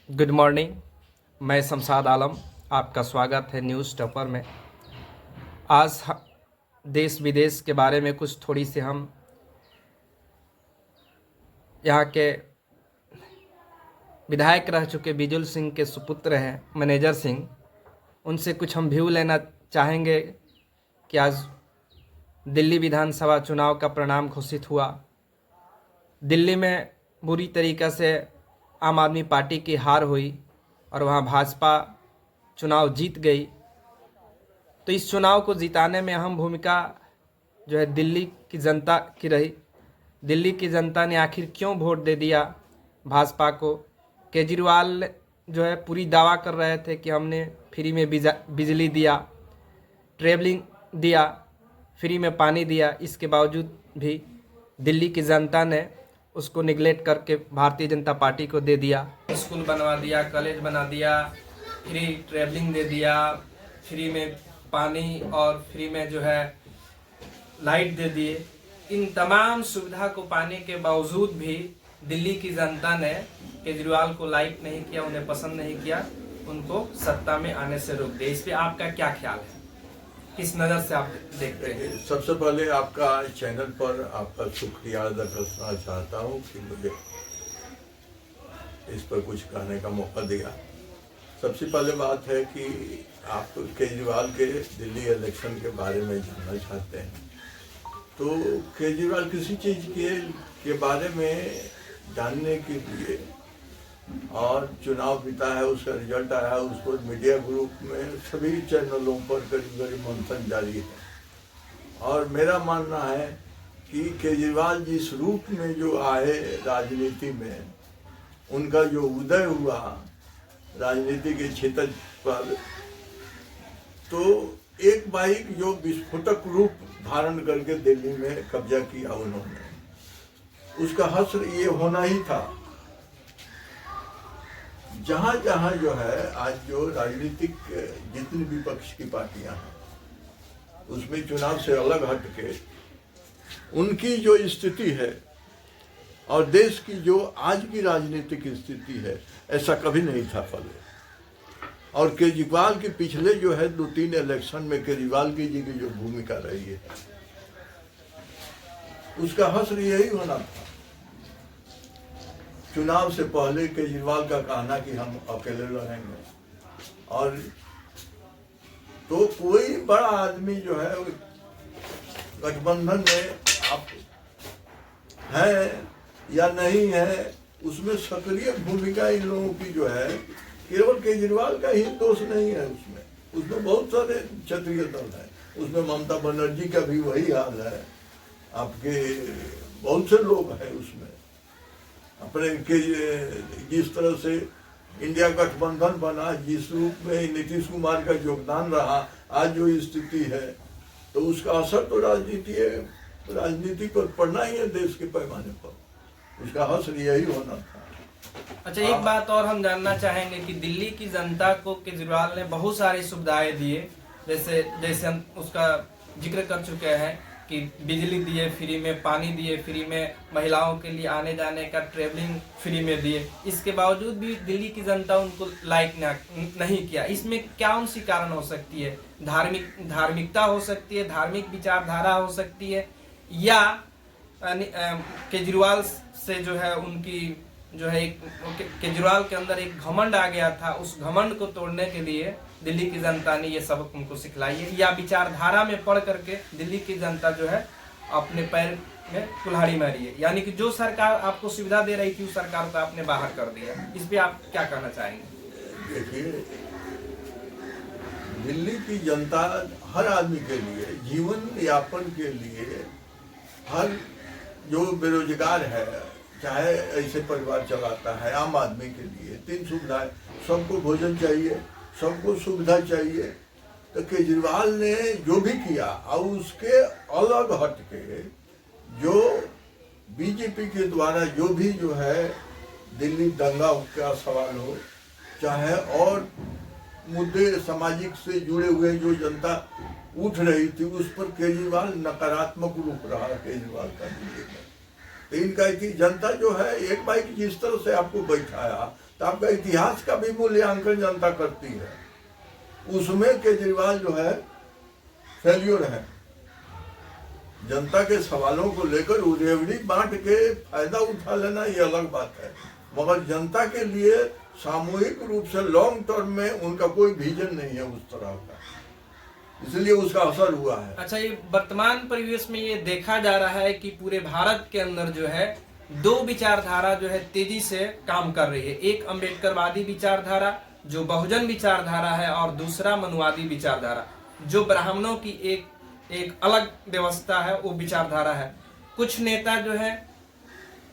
Good morning. मैं शमशाद आलम, आपका स्वागत है न्यूज़ टॉपर में। आज देश विदेश के बारे में कुछ थोड़ी सी हम यहाँ के विधायक रह चुके बिजुल सिंह के सुपुत्र हैं मैनेजर सिंह, उनसे कुछ हम व्यू लेना चाहेंगे कि आज दिल्ली विधानसभा चुनाव का परिणाम घोषित हुआ। दिल्ली में बुरी तरीक़े से आम आदमी पार्टी की हार हुई और वहाँ भाजपा चुनाव जीत गई। तो इस चुनाव को जिताने में अहम भूमिका जो है दिल्ली की जनता की रही। दिल्ली की जनता ने आखिर क्यों वोट दे दिया भाजपा को। केजरीवाल जो है पूरी दावा कर रहे थे कि हमने फ्री में बिजली दिया, ट्रेवलिंग दिया, फ्री में पानी दिया। इसके बावजूद भी दिल्ली की जनता ने उसको निगलेक्ट करके भारतीय जनता पार्टी को दे दिया। स्कूल बनवा दिया, कॉलेज बना दिया, फ्री ट्रेवलिंग दे दिया, फ्री में पानी और फ्री में जो है लाइट दे दिए। इन तमाम सुविधा को पाने के बावजूद भी दिल्ली की जनता ने केजरीवाल को लाइक नहीं किया, उन्हें पसंद नहीं किया, उनको सत्ता में आने से रोक दिया। इस पे आपका क्या ख्याल है, किस नज़र से आप देखते हैं? सबसे पहले आपका चैनल पर आपका शुक्रिया अदा करना चाहता हूँ कि मुझे इस पर कुछ कहने का मौका दिया। सबसे पहले बात है कि आप केजरीवाल के दिल्ली इलेक्शन के बारे में जानना चाहते हैं, तो केजरीवाल किसी चीज़ के बारे में जानने के लिए और चुनाव जीता है, उसका रिजल्ट आया है, उसको मीडिया ग्रुप में सभी चैनलों पर करीब मंथन जारी है। और मेरा मानना है कि केजरीवाल जिस रूप में जो आए राजनीति में, उनका जो उदय हुआ राजनीति के क्षेत्र पर, तो एक बाइक जो विस्फोटक रूप धारण करके दिल्ली में कब्जा किया उन्होंने, उसका हश्र ये होना ही था। जहाँ जहाँ जो है आज जो राजनीतिक जितनी विपक्ष की पार्टियां हैं, उसमें चुनाव से अलग हट के उनकी जो स्थिति है और देश की जो आज की राजनीतिक स्थिति है, ऐसा कभी नहीं था पहले। और केजरीवाल के पिछले जो है 2-3 इलेक्शन में केजरीवाल की जी की जो भूमिका रही है, उसका हश्र यही होना था। चुनाव से पहले केजरीवाल का कहना कि हम अकेले लड़ेंगे, और तो कोई बड़ा आदमी जो है गठबंधन में आप है या नहीं है, उसमें सक्रिय भूमिका इन लोगों की जो है, केवल केजरीवाल का ही दोष नहीं है। उसमें बहुत सारे क्षेत्रीय दल है, उसमें ममता बनर्जी का भी वही हाल है, आपके बहुत से लोग हैं उसमें। अपने के जिस तरह से इंडिया गठबंधन बना, जिस रूप में नीतीश कुमार का योगदान रहा, आज जो स्थिति है, तो उसका असर तो राजनीति पर पड़ना ही है देश के पैमाने पर। उसका हश्र यही होना था। अच्छा, एक बात और हम जानना चाहेंगे कि दिल्ली की जनता को केजरीवाल ने बहुत सारी सुविधाएं दिए, जैसे हम उसका जिक्र कर चुके हैं कि बिजली दिए, फ्री में पानी दिए, फ्री में महिलाओं के लिए आने जाने का ट्रेवलिंग फ्री में दिए। इसके बावजूद भी दिल्ली की जनता उनको लाइक नहीं किया। इसमें क्या सी कारण हो सकती है? धार्मिकता हो सकती है, धार्मिक विचारधारा हो सकती है, या केजरीवाल से जो है उनकी जो है केजरीवाल के अंदर एक घमंड आ गया था, उस घमंड को तोड़ने के लिए दिल्ली की जनता ने ये सबक उनको सिखलाई है, या विचारधारा में पढ़ करके दिल्ली की जनता जो है अपने पैर में कुल्हाड़ी मारी है, यानी कि जो सरकार आपको सुविधा दे रही थी उस सरकार को आपने बाहर कर दिया। इस पे आप क्या कहना चाहेंगे? देखिए, दिल्ली की जनता हर आदमी के लिए, जीवन यापन के लिए, हर जो बेरोजगार है, चाहे ऐसे परिवार चलाता है, आम आदमी के लिए 3 सुविधाएं, सबको भोजन चाहिए, सबको सुविधा चाहिए। तो केजरीवाल ने जो भी किया, और उसके अलग हट के जो बीजेपी के द्वारा जो भी जो है दिल्ली दंगा का सवाल हो, चाहे और मुद्दे सामाजिक से जुड़े हुए जो जनता उठ रही थी, उस पर केजरीवाल नकारात्मक रूप रहा केजरीवाल का दिल्ली में। तो इनका कि जनता जो है एक बाइक जिस तरह से आपको बैठाया, तो आपका इतिहास का भी मूल्यांकन जनता करती है। उसमें केजरीवाल जो है फेल्योर है। जनता के सवालों को लेकर उड़ेवड़ी बांट के फायदा उठा लेना ये अलग बात है, मगर जनता के लिए सामूहिक रूप से लॉन्ग टर्म में उनका कोई विजन नहीं है उस तरह का, इसलिए उसका असर हुआ है। अच्छा, ये वर्तमान परिवेश में ये देखा जा रहा है कि पूरे भारत के अंदर जो है दो विचारधारा जो है तेजी से काम कर रही है। एक अम्बेडकरवादी विचारधारा जो बहुजन विचारधारा है, और दूसरा मनुवादी विचारधारा जो ब्राह्मणों की एक अलग व्यवस्था है, वो विचारधारा है। कुछ नेता जो है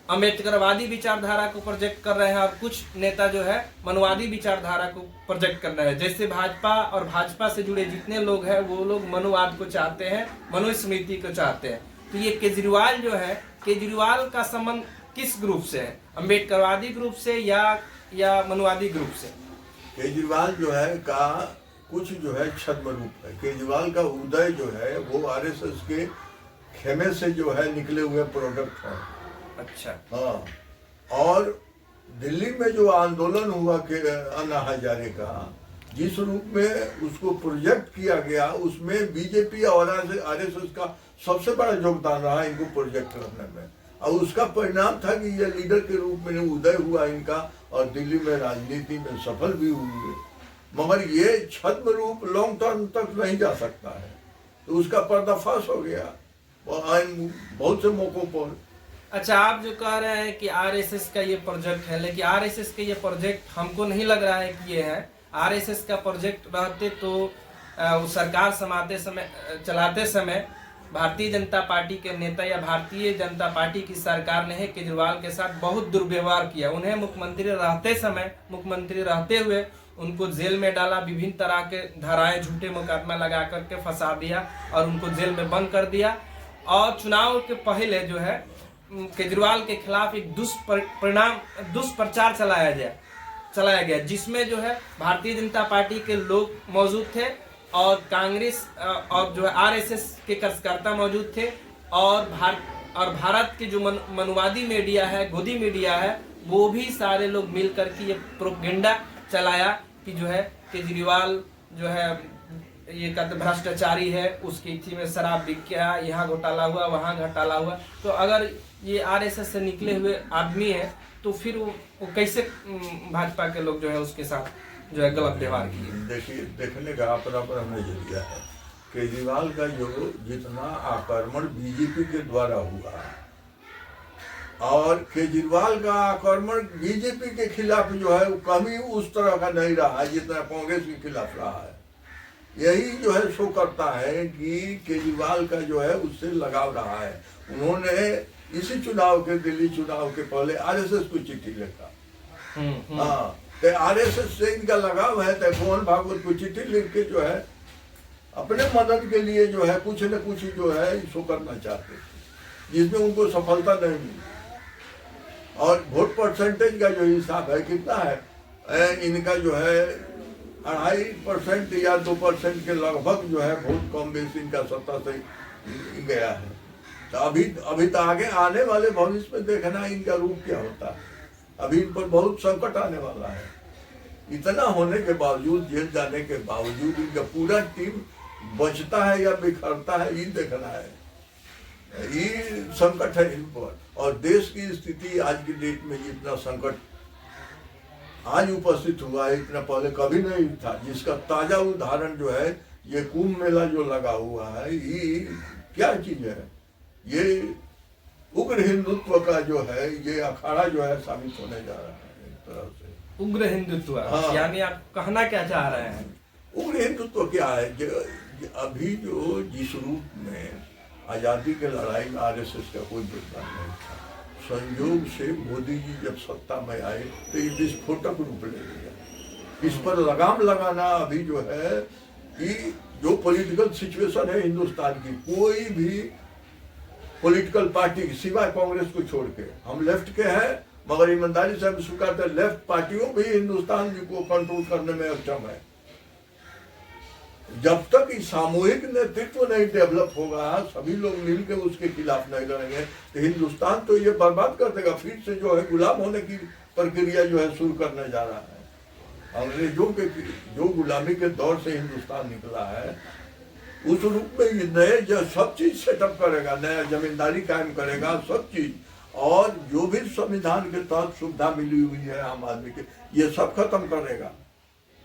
अम्बेडकरवादी विचारधारा को प्रोजेक्ट कर रहे हैं और कुछ नेता जो है मनुवादी विचारधारा को प्रोजेक्ट कर रहे हैं। जैसे भाजपा और भाजपा से जुड़े जितने लोग हैं वो लोग मनुवाद को चाहते हैं, मनुस्मृति को चाहते हैं। तो ये केजरीवाल जो है, केजरीवाल का संबंध किस ग्रुप से है, अम्बेडकरवादी ग्रुप से या मनुवादी ग्रुप से? केजरीवाल जो है का कुछ जो है छद्म रूप है। केजरीवाल का उदय जो है वो आरएसएस के खेमे से जो है निकले हुए प्रोडक्ट है। अच्छा। हाँ, और दिल्ली में जो आंदोलन हुआ के अन्ना हजारे का, जिस रूप में उसको प्रोजेक्ट किया गया, उसमें बीजेपी और आरएसएस का सबसे बड़ा योगदान रहा इनको प्रोजेक्ट करने में, और उसका परिणाम था कि ये लीडर के रूप में उदय हुआ इनका, और दिल्ली में राजनीति में सफल भी हुई। मगर ये छद्म रूप लॉन्ग टर्म तक नहीं जा सकता है, तो उसका पर्दाफाश हो गया बहुत से मौकों पर। अच्छा, आप जो कह रहे हैं कि आरएसएस का ये प्रोजेक्ट है, लेकिन आरएसएस का ये प्रोजेक्ट हमको नहीं लग रहा है कि ये है। आरएसएस का प्रोजेक्ट रहते तो वो सरकार चलाते समय भारतीय जनता पार्टी के नेता या भारतीय जनता पार्टी की सरकार ने केजरीवाल के साथ बहुत दुर्व्यवहार किया। उन्हें मुख्यमंत्री रहते हुए उनको जेल में डाला, विभिन्न तरह के धाराएं झूठे मुकदमा लगा करके फंसा दिया और उनको जेल में बंद कर दिया। और चुनाव के पहले जो है केजरीवाल के खिलाफ एक दुष्प्रचार चलाया गया, जिसमें जो है भारतीय जनता पार्टी के लोग मौजूद थे और कांग्रेस और जो है आरएसएस के कार्यकर्ता मौजूद थे, और भारत के जो मनुवादी मीडिया है, गोदी मीडिया है, वो भी सारे लोग मिल करके ये प्रोपेगेंडा चलाया कि जो है केजरीवाल जो है ये कहते भ्रष्टाचारी है, उसकी थी में शराब बिक गया, यहाँ घोटाला हुआ, वहाँ घोटाला हुआ। तो अगर ये आरएसएस से निकले हुए आदमी है तो फिर वो कैसे भाजपा के लोग जो है उसके साथ जो है गलत व्यवहार किए? देखिए, देखने का अपना नजरिया है। केजरीवाल का जो जितना आक्रमण बीजेपी के द्वारा हुआ, और केजरीवाल का आक्रमण बीजेपी के खिलाफ जो है कभी उस तरह का नहीं रहा जितना कांग्रेस के खिलाफ रहा है। यही जो है शो करता है कि केजरीवाल का जो है उससे लगाव रहा है। उन्होंने इसी चुनाव के, दिल्ली चुनाव के पहले आरएसएस को चिट्ठी लिखा। हाँ, तो आरएसएस से इनका लगाव है, तो मोहन भागवत को चिट्ठी लिख के जो है अपने मदद के लिए जो है कुछ न कुछ जो है शो करना चाहते थे, जिसमें उनको सफलता नहीं मिली। और वोट परसेंटेज का जो हिसाब है कितना है, इनका जो है 2.5% या 2% के लगभग जो है बहुत कम बेसी इनका सत्ता से गया है। तो अभी तो आगे आने वाले भविष्य में देखना इनका रूप क्या होता है। अभी इन पर बहुत संकट आने वाला है। इतना होने के बावजूद, जेल जाने के बावजूद इनका पूरा टीम बचता है या बिखरता है, ये देखना है। ये संकट है इन पर, और देश की स्थिति आज की डेट में इतना संकट आज उपस्थित हुआ है, इतना पहले कभी नहीं था, जिसका ताजा उदाहरण जो है ये कुंभ मेला जो लगा हुआ है। ये क्या चीज है? ये उग्र हिंदुत्व का जो है ये अखाड़ा जो है साबित होने जा रहा है एक तरह से। उग्र हिंदुत्व, हाँ। यानी आप कहना क्या चाह रहे हैं? उग्र हिंदुत्व क्या है? अभी जो जिस रूप में आजादी के लड़ाई में आरएसएस का कोई योगदान नहीं था, संयोग से मोदी जी जब सत्ता में आए तो ये विस्फोटक रूप ले लिया। इस पर लगाम लगाना अभी जो है कि जो पॉलिटिकल सिचुएशन है हिंदुस्तान की, कोई भी पॉलिटिकल पार्टी सिवाय कांग्रेस को छोड़ के, हम लेफ्ट के हैं मगर ईमानदारी से हम स्वीकारते हैं, लेफ्ट पार्टियों भी हिंदुस्तान को कंट्रोल करने में अक्षम है। जब तक सामूहिक नेतृत्व नहीं डेवलप होगा, सभी लोग मिलकर उसके खिलाफ नहीं लड़ेंगे, तो हिंदुस्तान तो ये बर्बाद कर देगा। फिर से जो है गुलाम होने की प्रक्रिया जो है शुरू करने जा रहा है। अंग्रेजों के जो गुलामी के दौर से हिंदुस्तान निकला है, उस रूप में ये नए जो सब चीज सेटअप करेगा, नया जमींदारी कायम करेगा, सब चीज, और जो भी संविधान के तहत सुविधा मिली हुई है आम आदमी के, ये सब खत्म करेगा।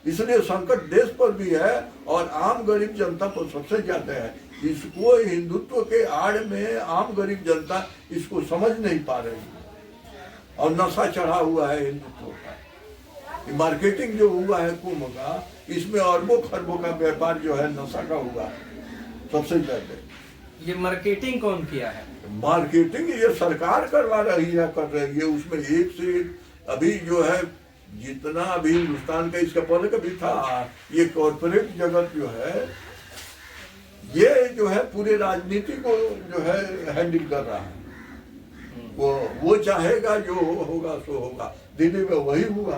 इसलिए संकट देश पर भी है और आम गरीब जनता पर सबसे ज्यादा है। इसको हिंदुत्व के आड़ में आम गरीब जनता इसको समझ नहीं पा रही और नशा चढ़ा हुआ है हिंदुत्व का। मार्केटिंग जो हुआ है कुंभ का, इसमें अरबों खरबों का व्यापार जो है नशा का हुआ है सबसे ज्यादा। ये मार्केटिंग कौन किया है? मार्केटिंग ये सरकार करवा रही है, कर रही है। उसमें एक से एक अभी जो है जितना अभी हिंदुस्तान का, इसका पहले कभी था, ये कॉर्पोरेट जगत जो है, ये जो है पूरे राजनीति को जो है हैंडल कर रहा है। वो चाहेगा जो होगा सो होगा। दिल्ली में वही हुआ।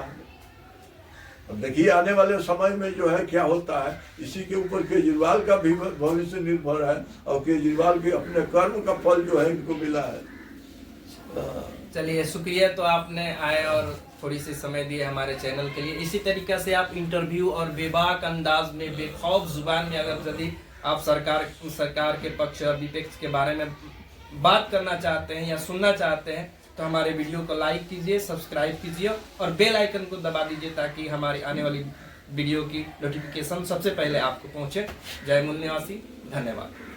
अब देखिए आने वाले समय में जो है क्या होता है, इसी के ऊपर केजरीवाल का भी भविष्य निर्भर है और केजरीवाल के अपने कर्म का फल जो है इनको मिला है। चलिए, शुक्रिया। तो आपने आए और थोड़ी सी समय दिए हमारे चैनल के लिए। इसी तरीके से आप इंटरव्यू और बेबाक अंदाज में, बेखौफ जुबान में अगर यदि आप सरकार के पक्ष और विपक्ष के बारे में बात करना चाहते हैं या सुनना चाहते हैं, तो हमारे वीडियो को लाइक कीजिए, सब्सक्राइब कीजिए और बेल आइकन को दबा दीजिए ताकि हमारी आने वाली वीडियो की नोटिफिकेशन सबसे पहले आपको पहुंचे। जय मूल निवासी, धन्यवाद।